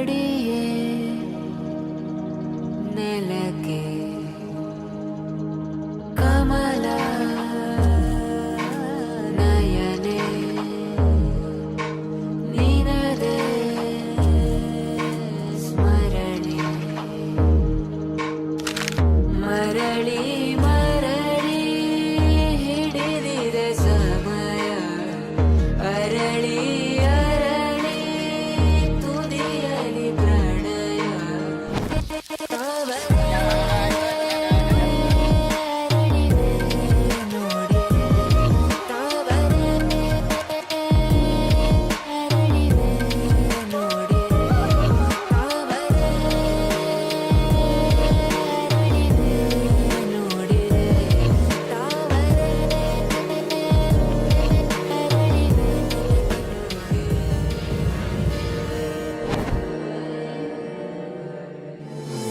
ಮಡಿಯೇ ನೆಲಕ್ಕೆ ಕಮಲ ನಯನೆ ನಿನದೆ ಸ್ಮರಣೆ ಮರಳಿ ಮರಳಿ ಹಿಡಿದಿದೆ ಸಮಯ ಅರಳಿ ಅರಳಿ ತುದಿಯಲಿ ಪ್ರಣಯ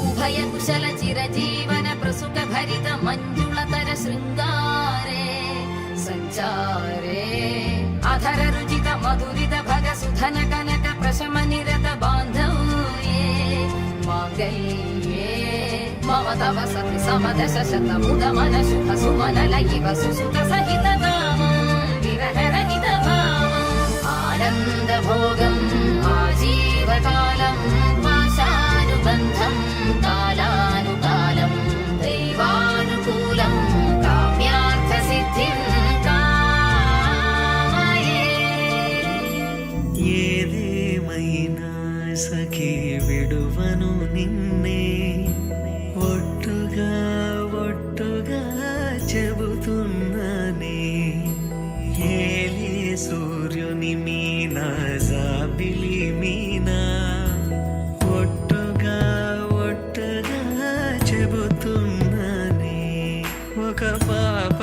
ಉಭಯ ಕುಶಲ ಚಿರಜೀವನ ಪ್ರಸುಖ ಭರಿತ ಮಂಜುಳತರ ಶೃಂಗಾರೆ ಸಂಚಾರೇ ಅಧರ ರುಚಿತ ಮಧುರಿತ ಭಗ ಸುಧನ ಕನಕ ಪ್ರಶಮ ನಿರತ ಬಾಂಧವ್ಯೇ ಮಾಂಗಲ್ಯೇ ಮಮ ತವ ಸತಿ ಸಮದಶ ಶತ ಮುದ ಮನ ಶುಭ ಸುಮನ ಲಯಿವ ಸುಸುತ ಸಹಿತ ಕಾಮಂ ವಿರಹರಹಿತ ಭಾವಂ ಆನಂದ ಭೋಗಂ ಆಜೀವಕಾಲಂ ಪಾಶಾನುಬಂಧಂ ಕಾಲಾನುಕಾಲಂ ದೈವಾನುಕೂಲಂ ಕಾಮ್ಯಾರ್ಥ ಸಿದ್ಧಿಂ ಕಾಮಯೇ. ఏదేమైనా సఖి విడువను నిన్నే ఒట్టుగా ఒట్టుగా చెబుతున్నానే ఏలే సూర్యుని మీనా జాబిలి మీనా ఒట్టుగా ఒట్టుగా చెబుతున్నానే ఒక పాప